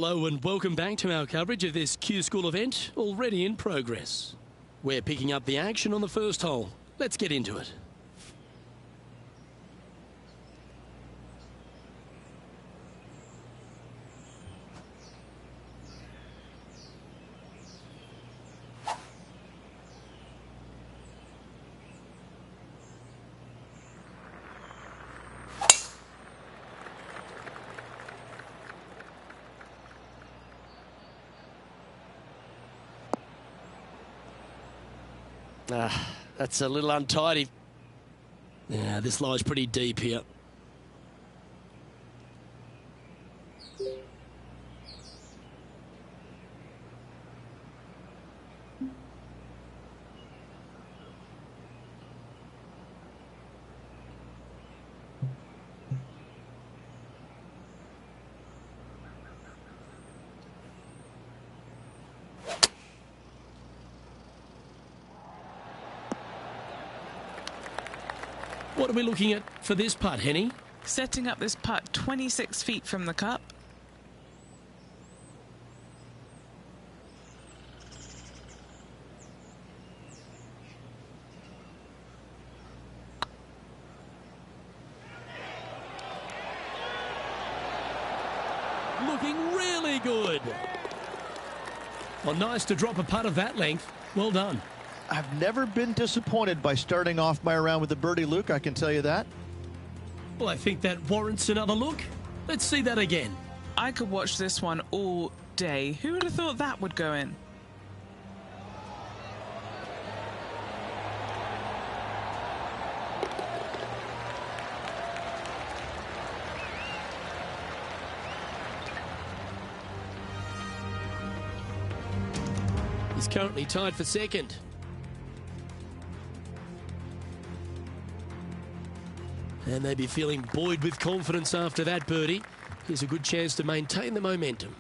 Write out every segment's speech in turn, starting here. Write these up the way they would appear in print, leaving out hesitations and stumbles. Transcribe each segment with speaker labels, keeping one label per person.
Speaker 1: Hello and welcome back to our coverage of this Q School event, already in progress. We're picking up the action on the first hole. Let's get into it. That's a little untidy. Yeah, this lies pretty deep here. What are we looking at for this putt, Henny?
Speaker 2: Setting up this putt 26 feet from the cup.
Speaker 1: Looking really good. Well, nice to drop a putt of that length. Well done.
Speaker 3: I've never been disappointed by starting off my round with a birdie, Luke, I can tell you that.
Speaker 1: Well, I think that warrants another look. Let's see that again.
Speaker 2: I could watch this one all day. Who would have thought that would go in?
Speaker 1: He's currently tied for second. And they'd be feeling buoyed with confidence after that birdie. Here's a good chance to maintain the momentum.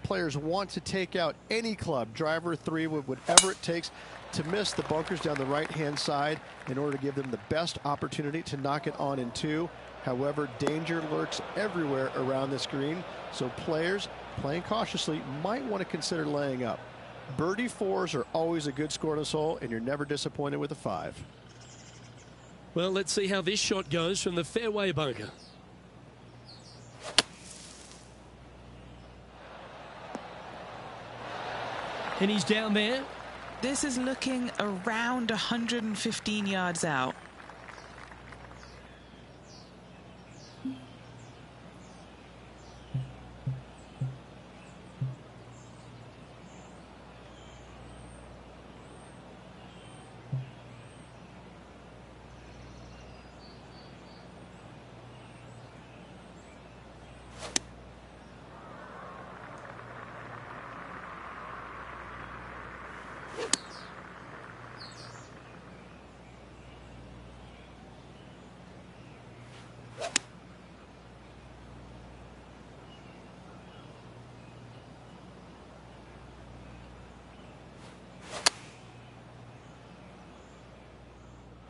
Speaker 3: Players want to take out any club, driver, three-wood, whatever it takes to miss the bunkers down the right-hand side in order to give them the best opportunity to knock it on in two. However, danger lurks everywhere around this green, so players playing cautiously might want to consider laying up. Birdie fours are always a good score on this hole, and you're never disappointed with a 5.
Speaker 1: Well, let's see how this shot goes from the fairway bunker. And he's down there.
Speaker 2: This is looking around 115 yards out.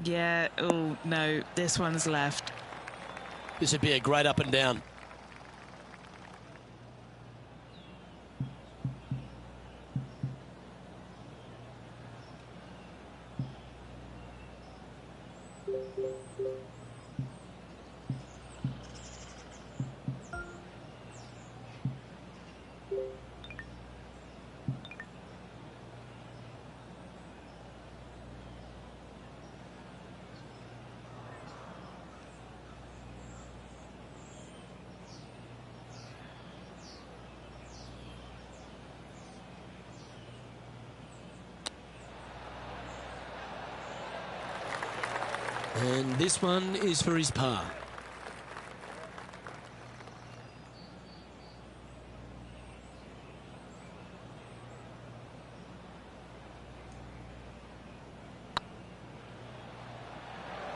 Speaker 2: Yeah, oh no, this one's left.
Speaker 1: This would be a great up and down. And this one is for his par.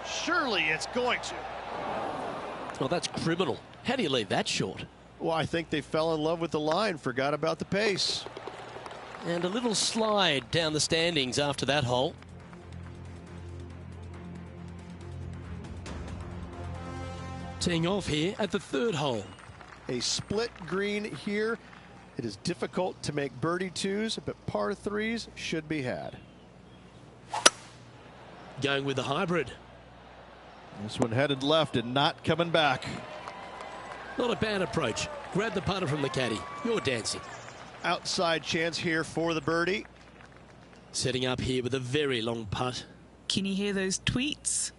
Speaker 3: Surely it's going to.
Speaker 1: Well, that's criminal. How do you leave that short?
Speaker 3: Well, I think they fell in love with the line, forgot about the pace.
Speaker 1: And a little slide down the standings after that hole. Teeing off here at the third hole.
Speaker 3: A split green here. It is difficult to make birdie twos, but par threes should be had.
Speaker 1: Going with the hybrid.
Speaker 3: This one headed left and not coming back.
Speaker 1: Not a bad approach. Grab the putter from the caddy. You're dancing.
Speaker 3: Outside chance here for the birdie.
Speaker 1: Setting up here with a very long putt.
Speaker 2: Can you hear those tweets?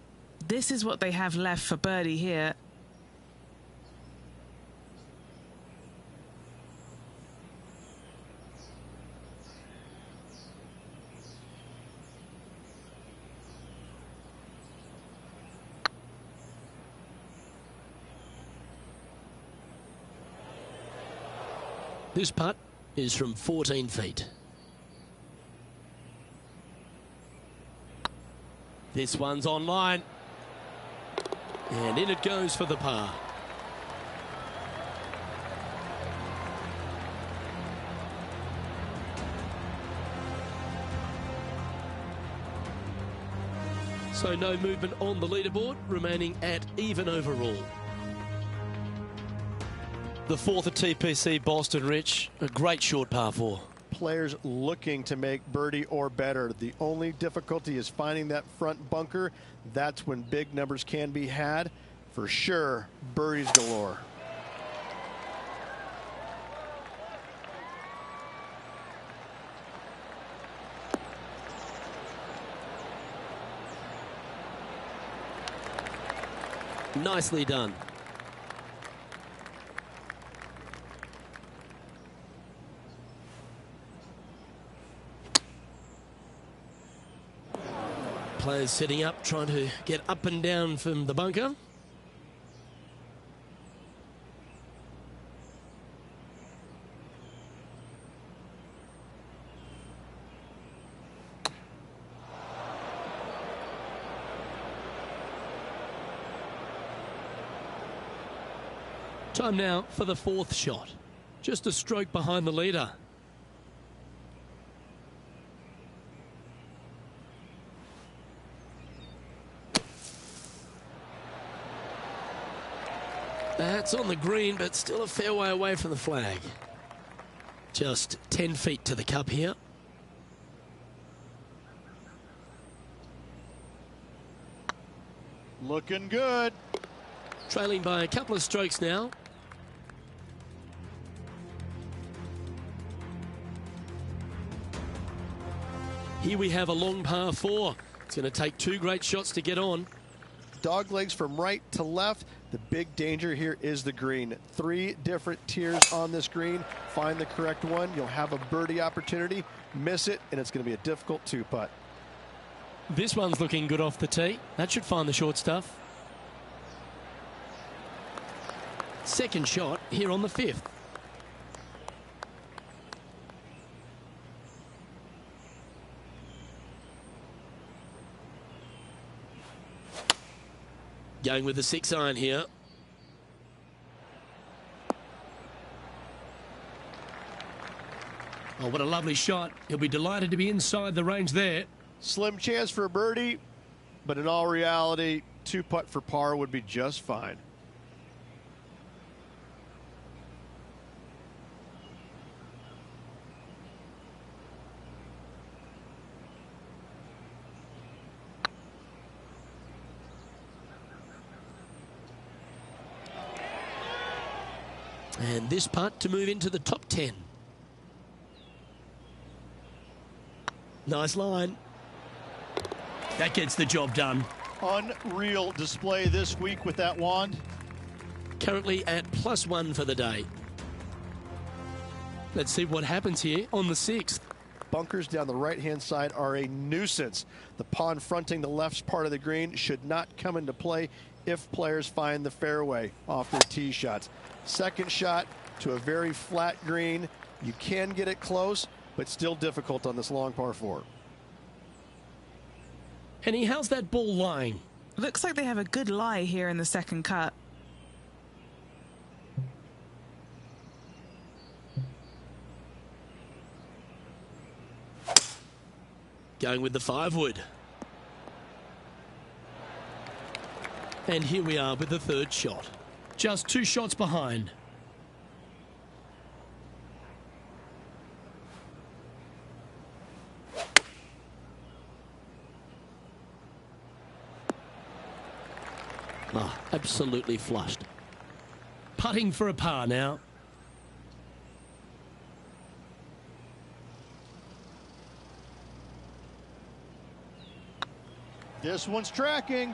Speaker 2: This is what they have left for birdie here.
Speaker 1: This putt is from 14 feet. This one's online. And in it goes for the par. So no movement on the leaderboard, remaining at even overall. The fourth at TPC Boston, Rich. A great short par four.
Speaker 3: Players looking to make birdie or better. The only difficulty is finding that front bunker. That's when big numbers can be had. For sure, birdies galore.
Speaker 1: Nicely done. Players setting up, trying to get up and down from the bunker. Time now for the fourth shot. Just a stroke behind the leader. That's on the green, but still a fair way away from the flag. Just 10 feet to the cup here.
Speaker 3: Looking good.
Speaker 1: Trailing by a couple of strokes now. Here we have a long par four. It's going to take two great shots to get on.
Speaker 3: Dog legs from right to left. The big danger here is the green. 3 different tiers on this green. Find the correct one. You'll have a birdie opportunity. Miss it, and it's going to be a difficult 2-putt.
Speaker 1: This one's looking good off the tee. That should find the short stuff. Second shot here on the 5th. Going with the 6-iron here. Oh, what a lovely shot. He'll be delighted to be inside the range there.
Speaker 3: Slim chance for a birdie, but in all reality, 2-putt for par would be just fine.
Speaker 1: And this putt to move into the top 10. Nice line. That gets the job done.
Speaker 3: Unreal display this week with that wand.
Speaker 1: Currently at +1 for the day. Let's see what happens here on the 6th.
Speaker 3: Bunkers down the right-hand side are a nuisance. The pond fronting the left part of the green should not come into play if players find the fairway off their tee shots. Second shot to a very flat green. You can get it close, but still difficult on this long par 4.
Speaker 1: Henny, how's that ball lying?
Speaker 2: Looks like they have a good lie here in the second cut.
Speaker 1: Going with the 5-wood. And here we are with the third shot. Just 2 shots behind. Oh, absolutely flushed. Putting for a par now.
Speaker 3: This one's tracking.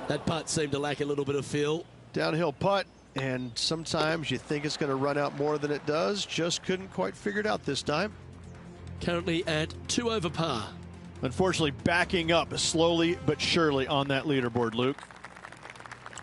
Speaker 1: That putt seemed to lack a little bit of feel.
Speaker 3: Downhill putt, and sometimes you think it's going to run out more than it does. Just couldn't quite figure it out this time.
Speaker 1: Currently at 2 over par.
Speaker 4: Unfortunately, backing up slowly but surely on that leaderboard, Luke.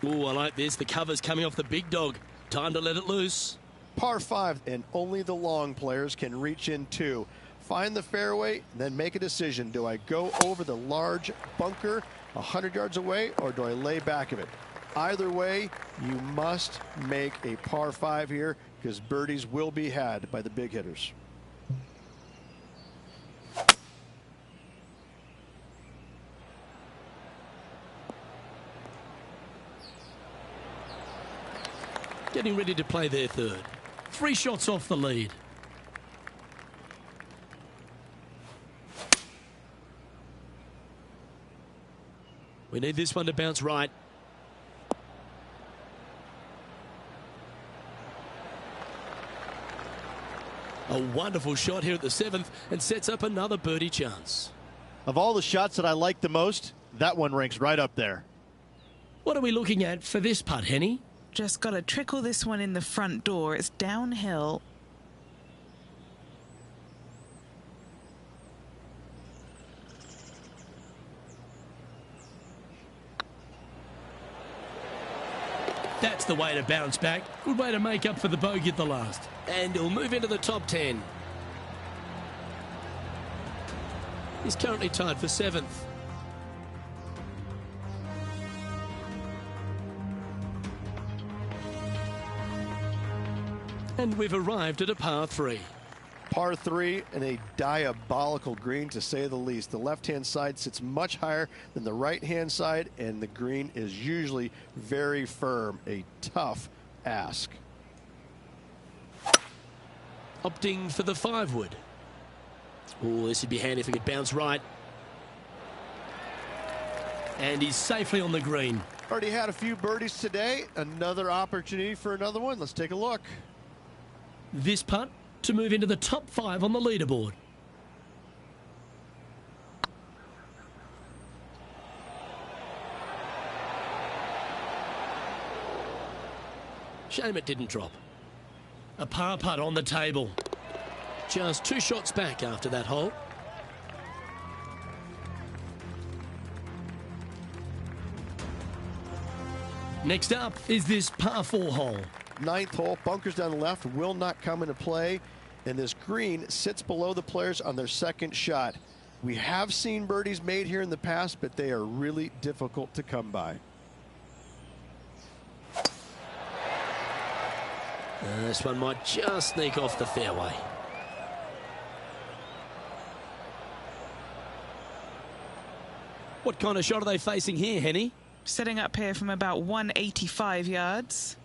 Speaker 1: Ooh, I like this. The cover's coming off the big dog. Time to let it loose.
Speaker 3: Par 5, and only the long players can reach in 2. Find the fairway, then make a decision. Do I go over the large bunker 100 yards away, or do I lay back of it? Either way, you must make a par 5 here, because birdies will be had by the big hitters.
Speaker 1: Getting ready to play their third. 3 shots off the lead. We need this one to bounce right. A wonderful shot here at the 7th and sets up another birdie chance.
Speaker 4: Of all the shots that I like the most, that one ranks right up there.
Speaker 1: What are we looking at for this putt, Henny?
Speaker 2: Just got to trickle this one in the front door. It's downhill.
Speaker 1: That's the way to bounce back. Good way to make up for the bogey at the last. And he'll move into the top 10. He's currently tied for 7th. And we've arrived at a par 3.
Speaker 3: Par 3 and a diabolical green, to say the least. The left-hand side sits much higher than the right-hand side, and the green is usually very firm. A tough ask.
Speaker 1: Opting for the 5 wood. Oh, this would be handy if he could bounce right. And he's safely on the green.
Speaker 3: Already had a few birdies today. Another opportunity for another one. Let's take a look.
Speaker 1: This putt to move into the top 5 on the leaderboard. Shame it didn't drop. A par putt on the table. Just 2 shots back after that hole. Next up is this par 4 hole.
Speaker 3: 9th hole, bunkers down the left will not come into play, and this green sits below the players on their second shot. We have seen birdies made here in the past, but they are really difficult to come by.
Speaker 1: This one might just sneak off the fairway. What kind of shot are they facing here, Henny?
Speaker 2: Setting up here from about 185 yards.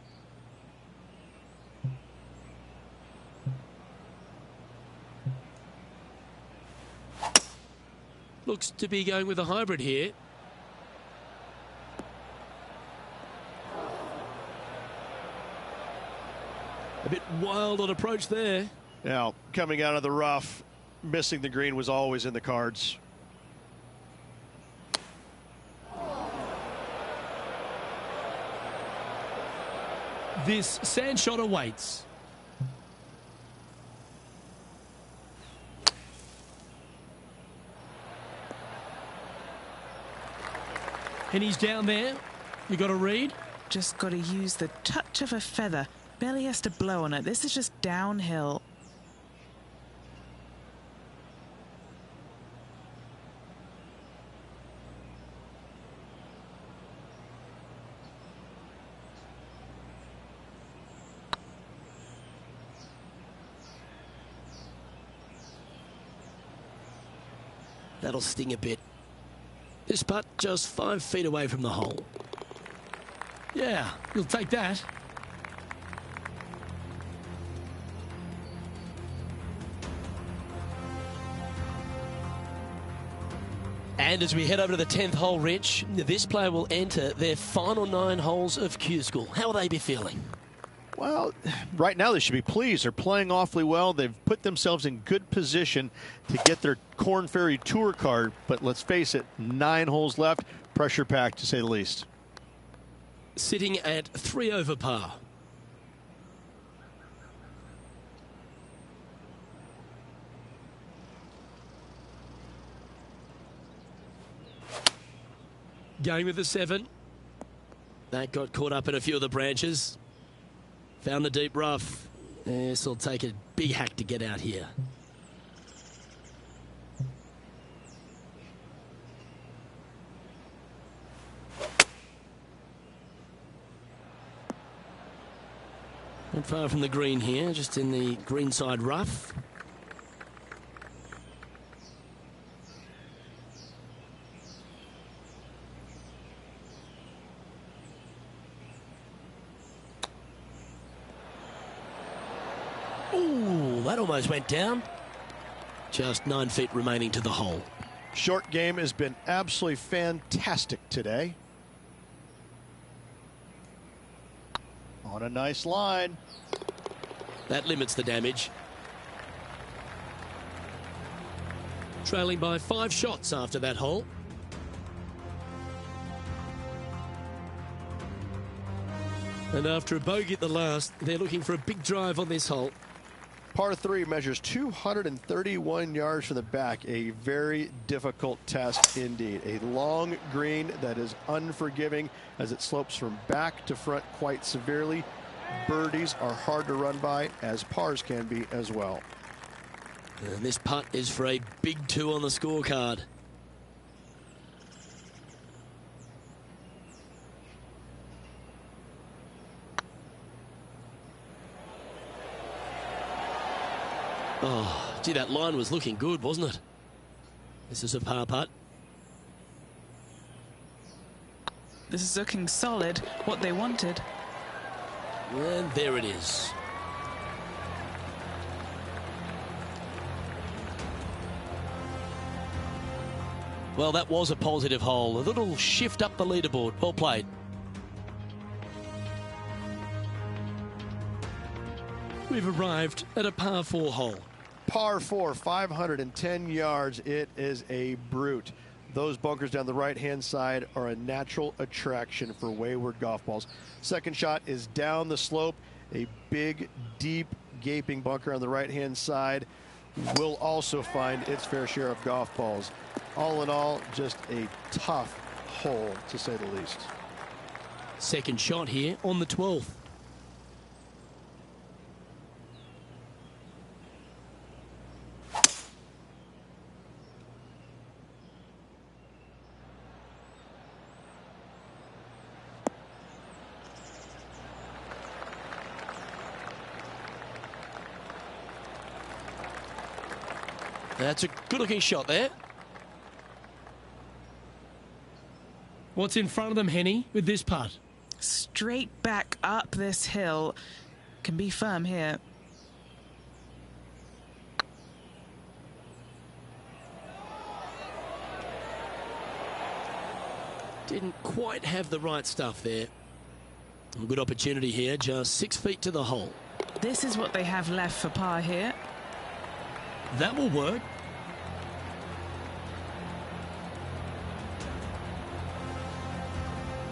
Speaker 1: Looks to be going with a hybrid here. A bit wild on approach there.
Speaker 4: Now, coming out of the rough, missing the green was always in the cards.
Speaker 1: This sand shot awaits. And he's down there. You got to read.
Speaker 2: Just got to use the touch of a feather. Barely has to blow on it. This is just downhill.
Speaker 1: That'll sting a bit. This putt just 5 feet away from the hole. Yeah, you'll take that. And as we head over to the 10th hole, Rich, this player will enter their final 9 holes of Q School. How will they be feeling?
Speaker 4: Well, right now they should be pleased. They're playing awfully well. They've put themselves in good position to get their Korn Ferry Tour card. But let's face it, 9 holes left. Pressure packed, to say the least.
Speaker 1: Sitting at 3 over par. Going with the 7. That got caught up in a few of the branches. Found the deep rough. This will take a big hack to get out here. Not far from the green here, just in the greenside rough. Ooh, that almost went down. Just 9 feet remaining to the hole.
Speaker 3: Short game has been absolutely fantastic today. On a nice line.
Speaker 1: That limits the damage. Trailing by 5 shots after that hole. And after a bogey at the last, they're looking for a big drive on this hole.
Speaker 3: Par 3 measures 231 yards from the back. A very difficult test indeed. A long green that is unforgiving as it slopes from back to front quite severely. Birdies are hard to run by, as pars can be as well.
Speaker 1: And this putt is for a big 2 on the scorecard. Oh, gee, that line was looking good, wasn't it? This is a par putt.
Speaker 2: This is looking solid, what they wanted.
Speaker 1: And there it is. Well, that was a positive hole. A little shift up the leaderboard. Well played. We've arrived at a par 4 hole.
Speaker 3: Par 4, 510 yards. It is a brute. Those bunkers down the right-hand side are a natural attraction for wayward golf balls. Second shot is down the slope. A big, deep, gaping bunker on the right-hand side will also find its fair share of golf balls. All in all, just a tough hole, to say the least.
Speaker 1: Second shot here on the 12th. That's a good-looking shot there. What's in front of them, Henny, with this putt?
Speaker 2: Straight back up this hill. Can be firm here.
Speaker 1: Didn't quite have the right stuff there. A good opportunity here, just 6 feet to the hole.
Speaker 2: This is what they have left for par here.
Speaker 1: That will work.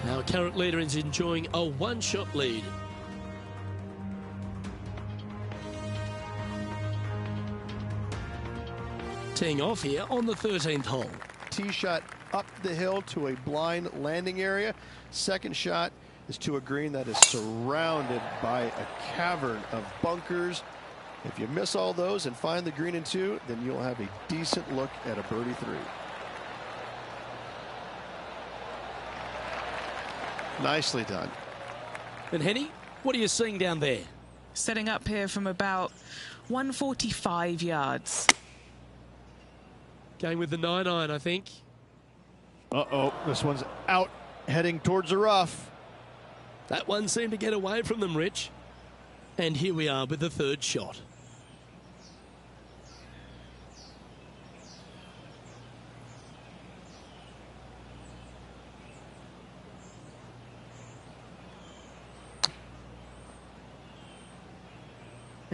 Speaker 1: Our current leader is enjoying a 1-shot lead. Teeing off here on the 13th hole.
Speaker 3: Tee shot up the hill to a blind landing area. Second shot is to a green that is surrounded by a cavern of bunkers. If you miss all those and find the green in 2, then you'll have a decent look at a birdie 3. Nicely done.
Speaker 1: And Henny, what are you seeing down there?
Speaker 2: Setting up here from about 145 yards.
Speaker 1: Going with the 9-iron, I think.
Speaker 3: Uh-oh, this one's out, heading towards the rough.
Speaker 1: That one seemed to get away from them, Rich. And here we are with the 3rd shot.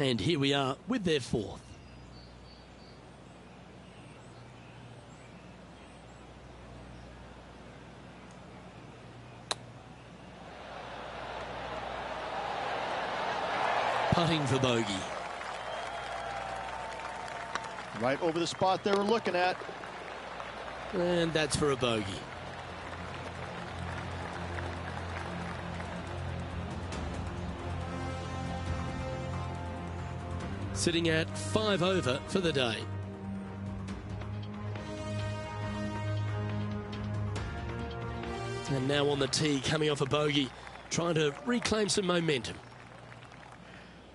Speaker 1: And here we are with their fourth. Putting for bogey.
Speaker 4: Right over the spot they were looking at.
Speaker 1: And that's for a bogey. Sitting at 5 over for the day. And now on the tee, coming off a bogey, trying to reclaim some momentum.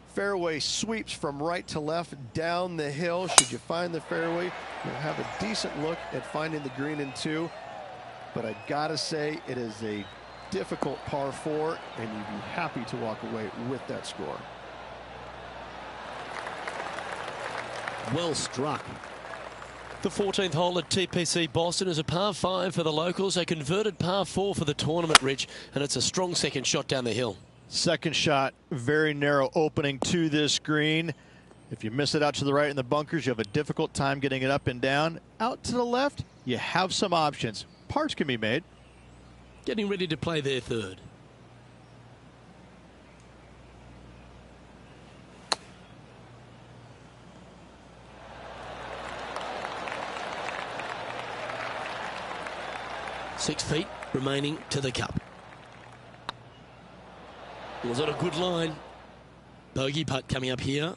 Speaker 3: Fairway sweeps from right to left down the hill. Should you find the fairway, you'll have a decent look at finding the green in 2. But I gotta say, it is a difficult par 4, and you'd be happy to walk away with that score.
Speaker 1: Well struck.
Speaker 5: The 14th hole at TPC Boston is a par 5 for the locals. A converted par 4 for the tournament, Rich, and it's a strong second shot down the hill.
Speaker 4: Second shot, very narrow opening to this green. If you miss it out to the right in the bunkers, you have a difficult time getting it up and down. Out to the left, you have some options. Pars can be made.
Speaker 1: Getting ready to play their third. Six feet remaining to the cup. Was on a good line. Bogey putt coming up here.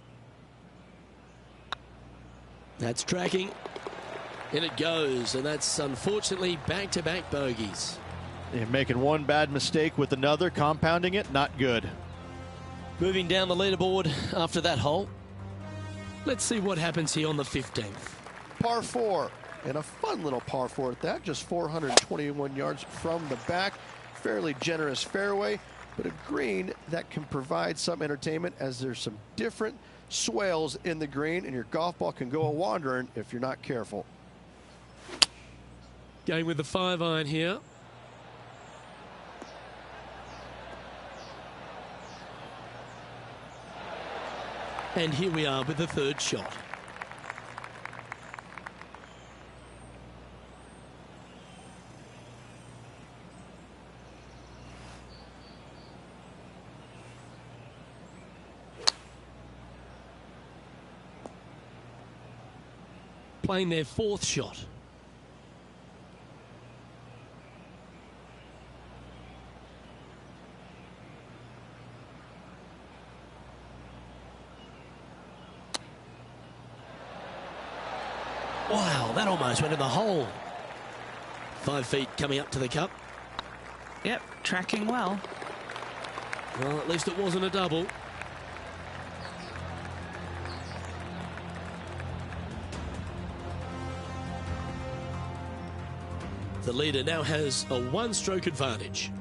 Speaker 1: That's tracking. In it goes, and that's unfortunately back-to-back bogeys.
Speaker 4: You're making one bad mistake with another, compounding it, not good.
Speaker 5: Moving down the leaderboard after that hole.
Speaker 1: Let's see what happens here on the 15th.
Speaker 3: Par 4, and a fun little par 4 at that, just 421 yards from the back. Fairly generous fairway, but a green that can provide some entertainment as there's some different swales in the green, and your golf ball can go a-wandering if you're not careful.
Speaker 1: Going with the 5-iron here. And here we are with the third shot. Playing their fourth shot. Wow, that almost went in the hole. 5 feet coming up to the cup.
Speaker 2: Yep, tracking well.
Speaker 1: Well, at least it wasn't a double. The leader now has a one-stroke advantage.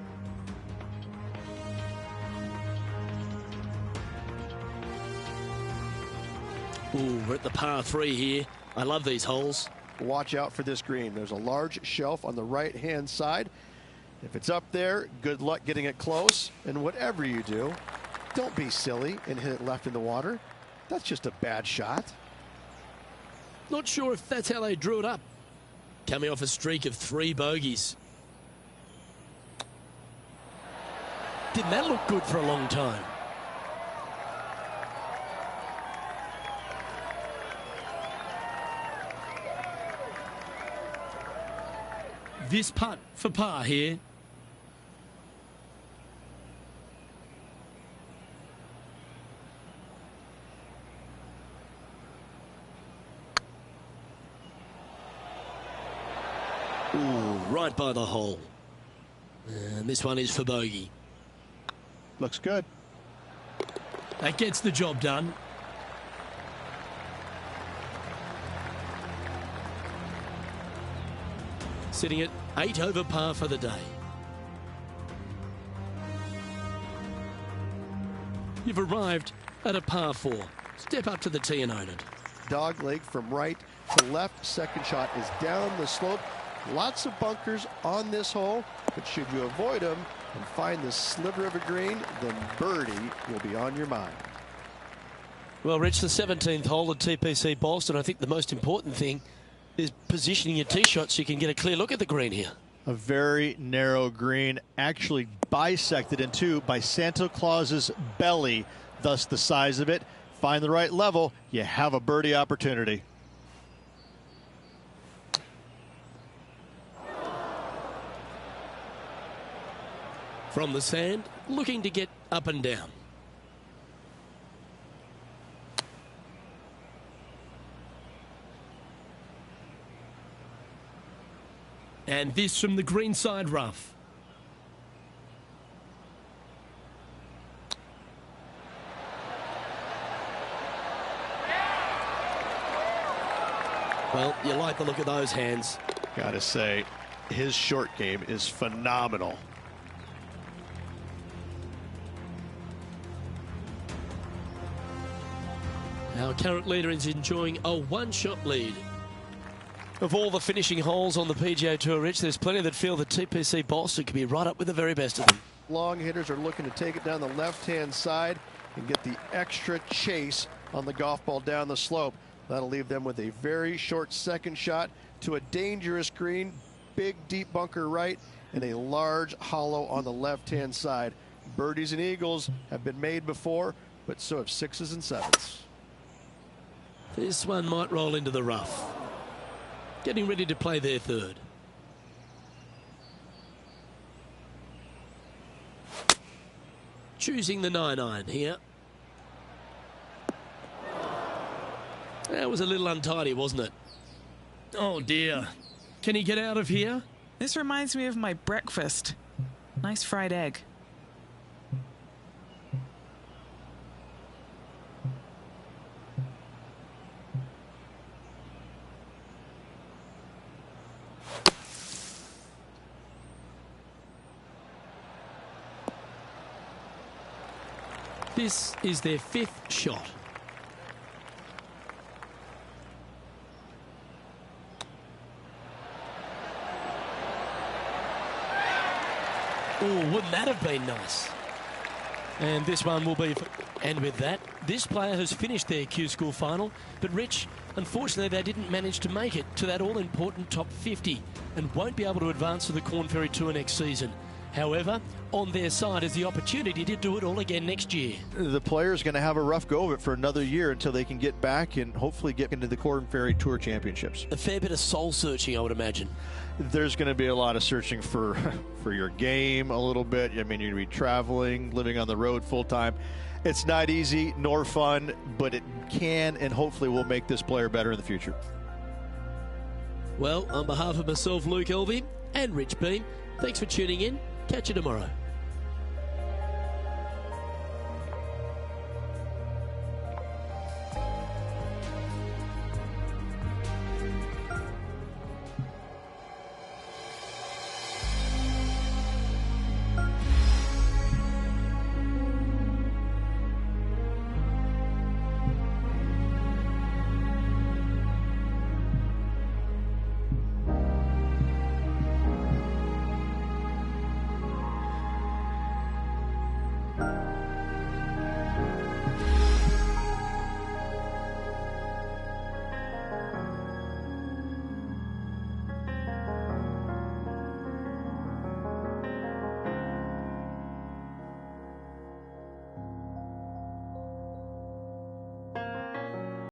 Speaker 1: Ooh, we're at the par 3 here. I love these holes.
Speaker 3: Watch out for this green. There's a large shelf on the right-hand side. If it's up there, good luck getting it close. And whatever you do, don't be silly and hit it left in the water. That's just a bad shot.
Speaker 1: Not sure if that's how they drew it up. Coming off a streak of 3 bogeys. Didn't that look good for a long time? This putt for par here. Ooh, right by the hole. And this one is for bogey.
Speaker 4: Looks good.
Speaker 1: That gets the job done. Sitting at 8 over par for the day. You've arrived at a par 4. Step up to the tee and own it.
Speaker 3: Dog leg from right to left. Second shot is down the slope. Lots of bunkers on this hole, but should you avoid them and find this sliver of a green, then birdie will be on your mind.
Speaker 5: Well, Rich, the 17th hole at TPC Boston, I think the most important thing is positioning your tee shot so you can get a clear look at the green here.
Speaker 4: A very narrow green, actually bisected in two by Santa Claus's belly, thus the size of it. Find the right level, you have a birdie opportunity.
Speaker 1: From the sand, looking to get up and down. And this from the greenside rough. Well, you like the look of those hands.
Speaker 4: Gotta say, his short game is phenomenal.
Speaker 1: Our current leader is enjoying a one-shot lead.
Speaker 5: Of all the finishing holes on the PGA Tour, Rich, there's plenty that feel that TPC Boston could be right up with the very best of them.
Speaker 3: Long hitters are looking to take it down the left-hand side and get the extra chase on the golf ball down the slope. That'll leave them with a very short second shot to a dangerous green, big deep bunker right, and a large hollow on the left-hand side. Birdies and eagles have been made before, but so have sixes and sevens.
Speaker 1: This one might roll into the rough. Getting ready to play their third. Choosing the 9-iron here. That was a little untidy, wasn't it? Oh dear. Can he get out of here?
Speaker 2: This reminds me of my breakfast. Nice fried egg.
Speaker 1: This is their fifth shot. Oh, wouldn't that have been nice? And this one will be... And with that, this player has finished their Q School final. But Rich, unfortunately, they didn't manage to make it to that all-important top 50 and won't be able to advance to the Korn Ferry Tour next season. However, on their side is the opportunity to do it all again next year.
Speaker 4: The player's going to have a rough go of it for another year until they can get back and hopefully get into the Korn Ferry Tour Championships.
Speaker 1: A fair bit of soul searching, I would imagine.
Speaker 4: There's going to be a lot of searching for your game a little bit. I mean, you're going to be traveling, living on the road full time. It's not easy nor fun, but it can and hopefully will make this player better in the future.
Speaker 1: Well, on behalf of myself, Luke Elvey, and Rich Beam, thanks for tuning in. Catch you tomorrow.